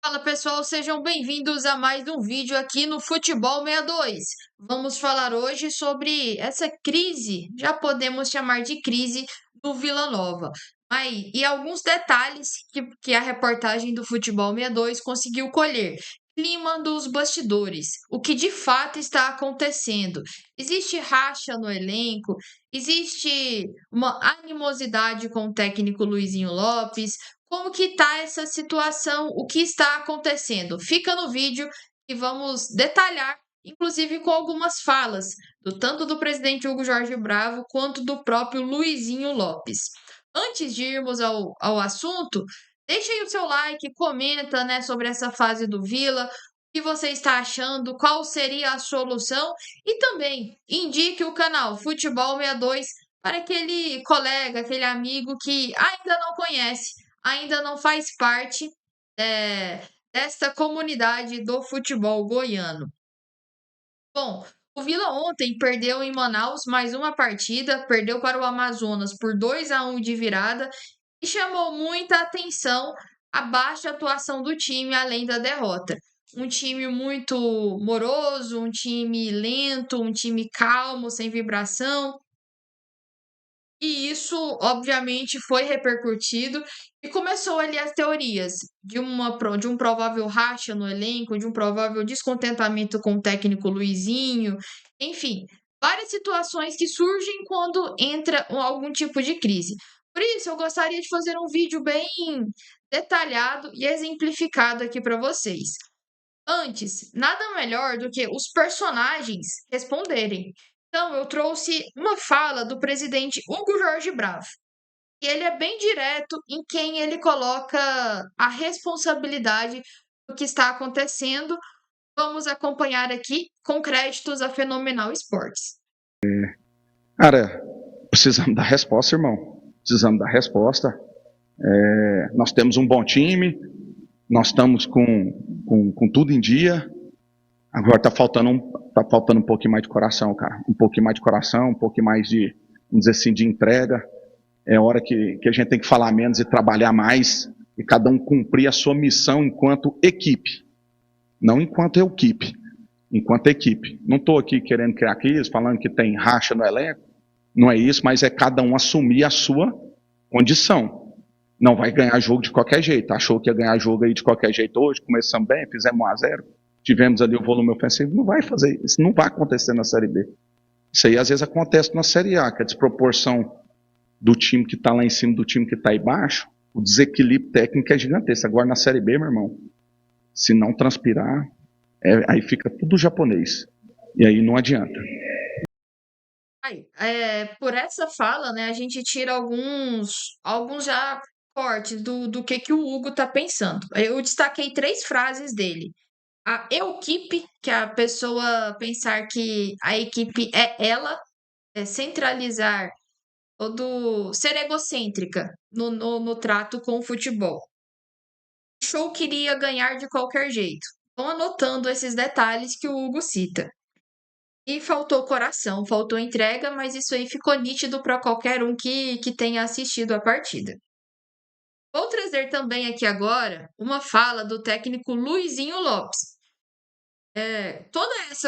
Fala pessoal, sejam bem-vindos a mais um vídeo aqui no Futebol 62. Vamos falar hoje sobre essa crise, já podemos chamar de crise, do Vila Nova. E alguns detalhes que a reportagem do Futebol 62 conseguiu colher. Clima dos bastidores, o que de fato está acontecendo. Existe racha no elenco, existe uma animosidade com o técnico Luizinho Lopes. Como que está essa situação? O que está acontecendo? Fica no vídeo e vamos detalhar, inclusive com algumas falas, tanto do presidente Hugo Jorge Bravo quanto do próprio Luizinho Lopes. Antes de irmos ao assunto, deixa aí o seu like, comenta, né, sobre essa fase do Vila, o que você está achando, qual seria a solução e também indique o canal Futebol 62 para aquele colega, aquele amigo que ainda não conhece, ainda não faz parte desta comunidade do futebol goiano. Bom, o Vila ontem perdeu em Manaus mais uma partida, perdeu para o Amazonas por 2-1 de virada e chamou muita atenção a baixa atuação do time além da derrota. Um time muito moroso, um time lento, um time calmo, sem vibração. E isso, obviamente, foi repercutido e começou ali as teorias de um provável racha no elenco, de um provável descontentamento com o técnico Luizinho, enfim, várias situações que surgem quando entra algum tipo de crise. Por isso, eu gostaria de fazer um vídeo bem detalhado e exemplificado aqui para vocês. Antes, nada melhor do que os personagens responderem. Então, eu trouxe uma fala do presidente Hugo Jorge Bravo. E ele é bem direto em quem ele coloca a responsabilidade do que está acontecendo. Vamos acompanhar aqui com créditos a Fenomenal Esportes. Cara, precisamos dar resposta, irmão. Precisamos dar resposta. Nós temos um bom time, nós estamos com tudo em dia. Agora tá faltando um pouquinho mais de coração, cara. Um pouquinho mais de coração, um pouquinho mais de, vamos dizer assim, de entrega. É hora que a gente tem que falar menos e trabalhar mais. E cada um cumprir a sua missão enquanto equipe. Não enquanto equipe. Enquanto equipe. Não estou aqui querendo criar crise, falando que tem racha no elenco. Não é isso, mas é cada um assumir a sua condição. Não vai ganhar jogo de qualquer jeito. Achou que ia ganhar jogo aí de qualquer jeito hoje, começamos bem, fizemos 1-0, tivemos ali o volume ofensivo. Não vai fazer isso, não vai acontecer na Série B. Isso aí às vezes acontece na Série A, que a desproporção do time que está lá em cima do time que está aí embaixo, o desequilíbrio técnico é gigantesco. Agora na Série B, meu irmão, se não transpirar, aí fica tudo japonês. E aí não adianta. Por essa fala, né, a gente tira alguns já cortes do que o Hugo está pensando. Eu destaquei 3 frases dele. A equipe, que é a pessoa pensar que a equipe é ela, centralizar ser egocêntrica no trato com o futebol. O show queria ganhar de qualquer jeito. Estão anotando esses detalhes que o Hugo cita. E faltou coração, faltou entrega, mas isso aí ficou nítido para qualquer um que tenha assistido a partida. Vou trazer também aqui agora uma fala do técnico Luizinho Lopes. Todas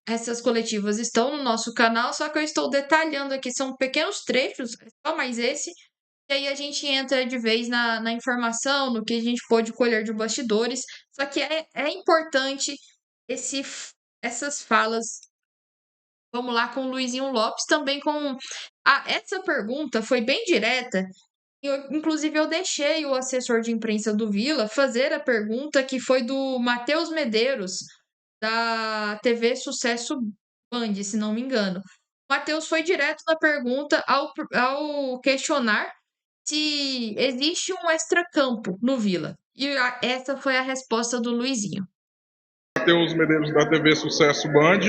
essas coletivas estão no nosso canal, só que eu estou detalhando aqui, são pequenos trechos, só mais esse, e aí a gente entra de vez na informação, no que a gente pôde colher de bastidores, só que é importante essas falas. Vamos lá com o Luizinho Lopes, também com... essa pergunta foi bem direta, inclusive eu deixei o assessor de imprensa do Vila fazer a pergunta que foi do Matheus Medeiros, da TV Sucesso Band, se não me engano. O Matheus foi direto na pergunta ao questionar se existe um extracampo no Vila. E essa foi a resposta do Luizinho. Matheus Medeiros, da TV Sucesso Band.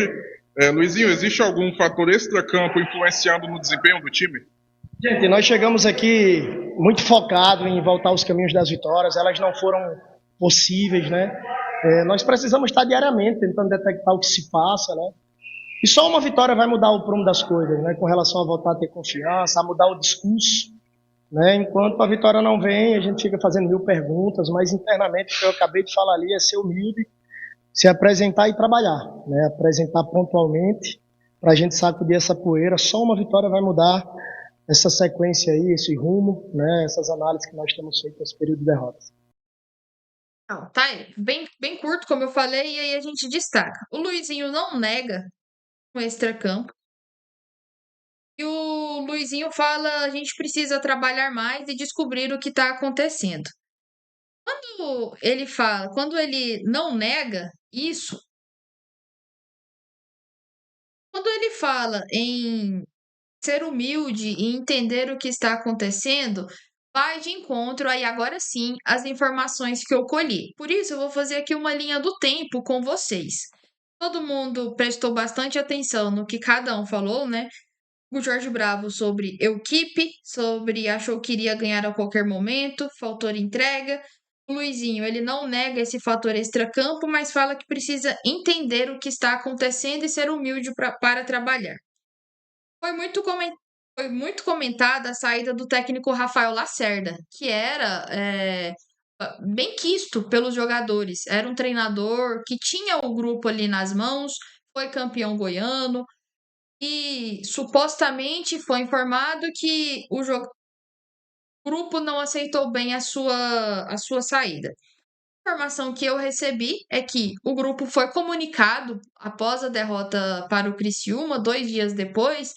Luizinho, existe algum fator extracampo influenciando no desempenho do time? Gente, nós chegamos aqui muito focado em voltar aos caminhos das vitórias. Elas não foram possíveis, né? Nós precisamos estar diariamente tentando detectar o que se passa, né? E só uma vitória vai mudar o prumo das coisas, né? Com relação a voltar a ter confiança, a mudar o discurso. né? Enquanto a vitória não vem, a gente fica fazendo mil perguntas, mas internamente o que eu acabei de falar ali é ser humilde, se apresentar e trabalhar, né? Apresentar pontualmente para a gente sacudir essa poeira. Só uma vitória vai mudar essa sequência aí, esse rumo, né? Essas análises que nós temos feito nesse período de derrotas. Não, tá bem curto, como eu falei, e aí a gente destaca. O Luizinho não nega o extracampo. E o Luizinho fala, a gente precisa trabalhar mais e descobrir o que está acontecendo. Quando ele não nega isso, quando ele fala em ser humilde e entender o que está acontecendo, vai de encontro aí agora sim às informações que eu colhi. Por isso, eu vou fazer aqui uma linha do tempo com vocês. Todo mundo prestou bastante atenção no que cada um falou, né? O Jorge Bravo sobre equipe, sobre achou que iria ganhar a qualquer momento, faltou entrega. O Luizinho, ele não nega esse fator extracampo, mas fala que precisa entender o que está acontecendo e ser humilde para trabalhar. Foi muito, foi muito comentada a saída do técnico Rafael Lacerda, que era bem quisto pelos jogadores. Era um treinador que tinha o grupo ali nas mãos, foi campeão goiano, e supostamente foi informado que o grupo não aceitou bem a sua saída. A informação que eu recebi é que o grupo foi comunicado após a derrota para o Criciúma, 2 dias depois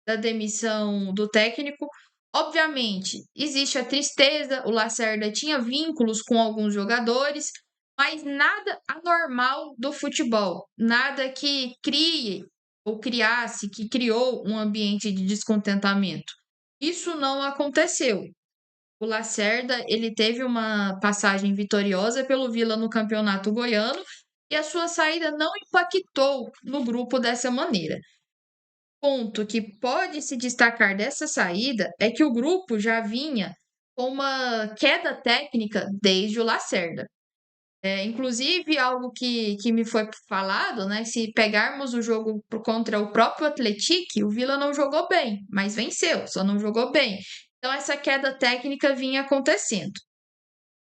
da demissão do técnico. Obviamente, existe a tristeza, o Lacerda tinha vínculos com alguns jogadores, mas nada anormal do futebol, nada que crie ou criasse, que criou um ambiente de descontentamento. Isso não aconteceu. O Lacerda, ele teve uma passagem vitoriosa pelo Vila no Campeonato Goiano e a sua saída não impactou no grupo dessa maneira. Ponto que pode se destacar dessa saída é que o grupo já vinha com uma queda técnica desde o Lacerda. Inclusive, algo que me foi falado, né? Se pegarmos o jogo contra o próprio Atlético, o Vila não jogou bem, mas venceu, só não jogou bem. Então, essa queda técnica vinha acontecendo.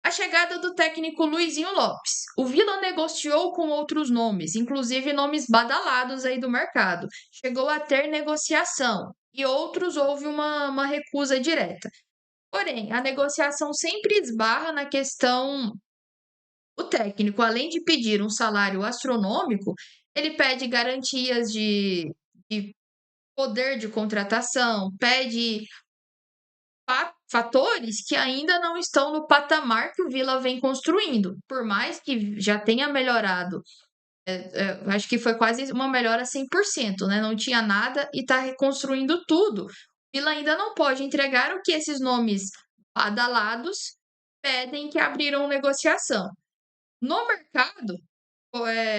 A chegada do técnico Luizinho Lopes. O Vila negociou com outros nomes, inclusive nomes badalados aí do mercado. Chegou a ter negociação e outros houve uma recusa direta. Porém, a negociação sempre esbarra na questão. O técnico, além de pedir um salário astronômico, ele pede garantias de poder de contratação, pede fatores que ainda não estão no patamar que o Vila vem construindo. Por mais que já tenha melhorado, acho que foi quase uma melhora 100%, né? Não tinha nada e está reconstruindo tudo. O Vila ainda não pode entregar o que esses nomes badalados pedem que abriram negociação. No mercado,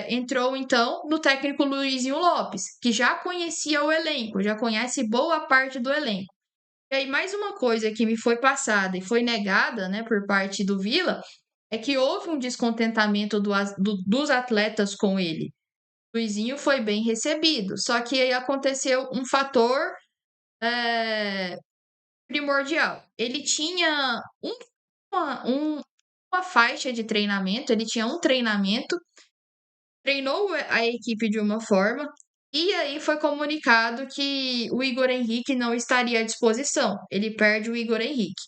entrou então no técnico Luizinho Lopes, que já conhecia o elenco, já conhece boa parte do elenco. E aí, mais uma coisa que me foi passada e foi negada, né, por parte do Vila, é que houve um descontentamento dos atletas com ele. O Luizinho foi bem recebido, só que aí aconteceu um fator primordial. Ele tinha uma faixa de treinamento, ele tinha um treinamento, treinou a equipe de uma forma, e aí foi comunicado que o Igor Henrique não estaria à disposição. Ele perde o Igor Henrique.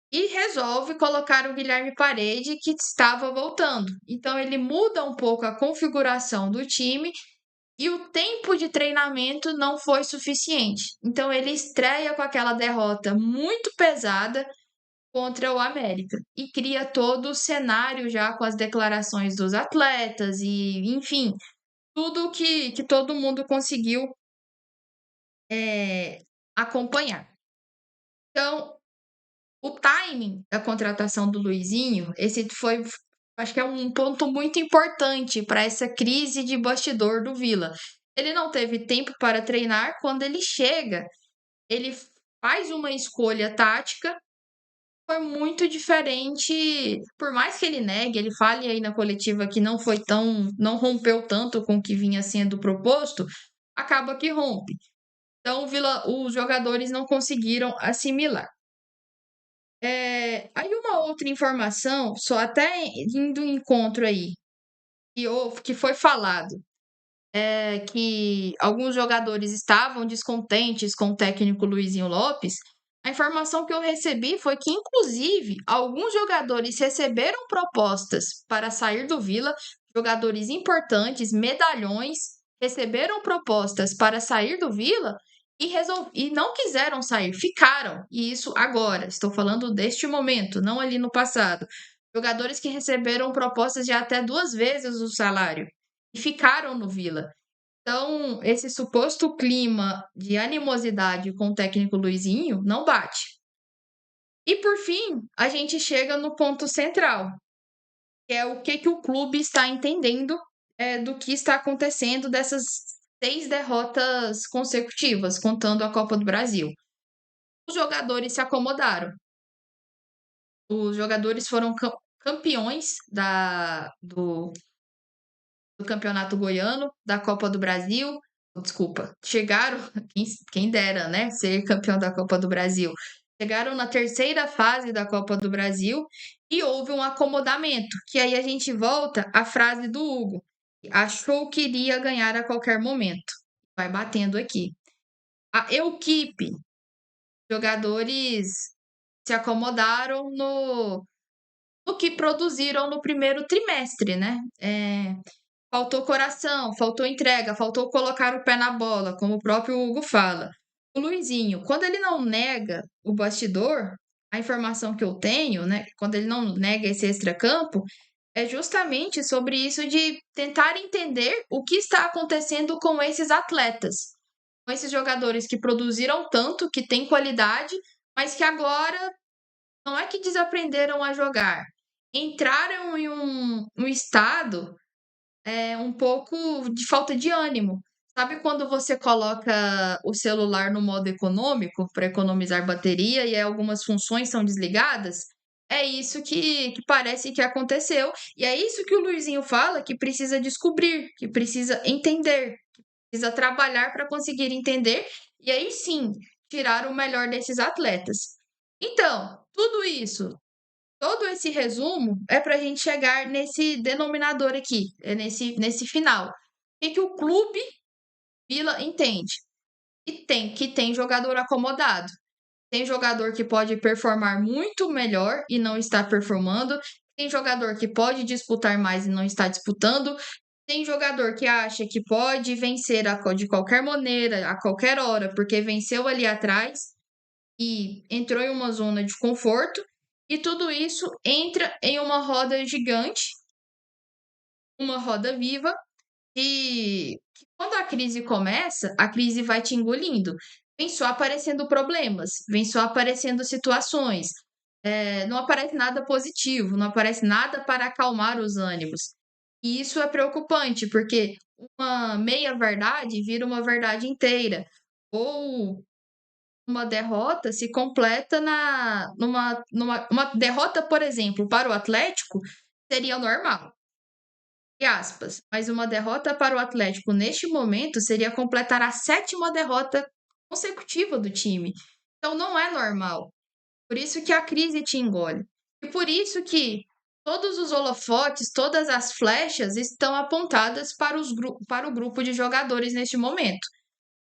E resolve colocar o Guilherme Parede, que estava voltando. Então ele muda um pouco a configuração do time e o tempo de treinamento não foi suficiente. Então ele estreia com aquela derrota muito pesada contra o América e cria todo o cenário já com as declarações dos atletas e, enfim, tudo que todo mundo conseguiu acompanhar. Então, o timing da contratação do Luizinho, esse foi, acho que é um ponto muito importante para essa crise de bastidor do Vila. Ele não teve tempo para treinar. Quando ele chega, ele faz uma escolha tática, foi muito diferente. Por mais que ele negue, ele fale aí na coletiva que não rompeu tanto com o que vinha sendo proposto, acaba que rompe. Então, os jogadores não conseguiram assimilar. Aí uma outra informação, só até indo em encontro aí, que foi falado, que alguns jogadores estavam descontentes com o técnico Luizinho Lopes. A informação que eu recebi foi que, inclusive, alguns jogadores receberam propostas para sair do Vila, jogadores importantes, medalhões, receberam propostas para sair do Vila e não quiseram sair, ficaram. E isso agora, estou falando deste momento, não ali no passado. Jogadores que receberam propostas de até 2 vezes o salário e ficaram no Vila. Então, esse suposto clima de animosidade com o técnico Luizinho não bate. E por fim, a gente chega no ponto central, que é o que o clube está entendendo do que está acontecendo dessas 6 derrotas consecutivas, contando a Copa do Brasil. Os jogadores se acomodaram. Os jogadores foram campeões do Campeonato Goiano, da Copa do Brasil. Desculpa, chegaram, quem dera, né? Ser campeão da Copa do Brasil. Chegaram na terceira fase da Copa do Brasil e houve um acomodamento. Que aí a gente volta à frase do Hugo. Achou que iria ganhar a qualquer momento. Vai batendo aqui. A equipe, jogadores se acomodaram no que produziram no primeiro trimestre, né? Faltou coração, faltou entrega, faltou colocar o pé na bola, como o próprio Hugo fala. O Luizinho, quando ele não nega o bastidor, a informação que eu tenho, né? Quando ele não nega esse extracampo, é justamente sobre isso de tentar entender o que está acontecendo com esses atletas, com esses jogadores que produziram tanto, que têm qualidade, mas que agora não é que desaprenderam a jogar, entraram em um estado um pouco de falta de ânimo. Sabe quando você coloca o celular no modo econômico para economizar bateria e algumas funções são desligadas? É isso que parece que aconteceu. E é isso que o Luizinho fala que precisa descobrir, que precisa entender, que precisa trabalhar para conseguir entender e aí sim tirar o melhor desses atletas. Então, tudo isso, todo esse resumo é para a gente chegar nesse denominador aqui, nesse final. O que o clube Vila entende? Que tem jogador acomodado. Tem jogador que pode performar muito melhor e não está performando. Tem jogador que pode disputar mais e não está disputando. Tem jogador que acha que pode vencer de qualquer maneira, a qualquer hora, porque venceu ali atrás e entrou em uma zona de conforto. E tudo isso entra em uma roda gigante, uma roda viva, e quando a crise começa, a crise vai te engolindo. Vem só aparecendo problemas, vem só aparecendo situações. Não aparece nada positivo, não aparece nada para acalmar os ânimos. E isso é preocupante, porque uma meia-verdade vira uma verdade inteira. Ou uma derrota se completa numa derrota, por exemplo, para o Atlético, seria normal, entre aspas, mas uma derrota para o Atlético neste momento seria completar a 7ª derrota consecutiva do time. Então não é normal. Por isso que a crise te engole. E por isso que todos os holofotes, todas as flechas estão apontadas para o grupo de jogadores neste momento.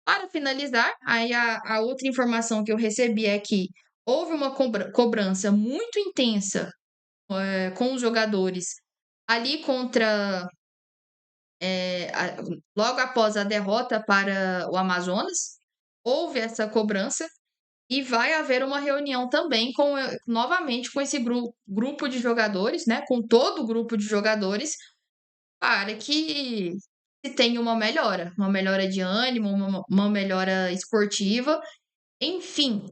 Para finalizar, aí a outra informação que eu recebi é que houve uma cobrança muito intensa com os jogadores ali logo após a derrota para o Amazonas. Houve essa cobrança e vai haver uma reunião também novamente com esse grupo de jogadores, né? Com todo o grupo de jogadores, para que se tenha uma melhora de ânimo, uma melhora esportiva. Enfim,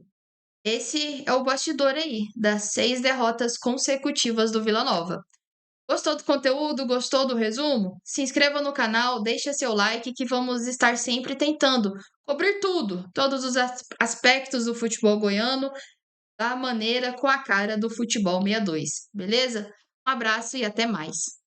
esse é o bastidor aí das 6 derrotas consecutivas do Vila Nova. Gostou do conteúdo? Gostou do resumo? Se inscreva no canal, deixa seu like que vamos estar sempre tentando cobrir tudo, todos os aspectos do futebol goiano, da maneira com a cara do futebol 62, beleza? Um abraço e até mais.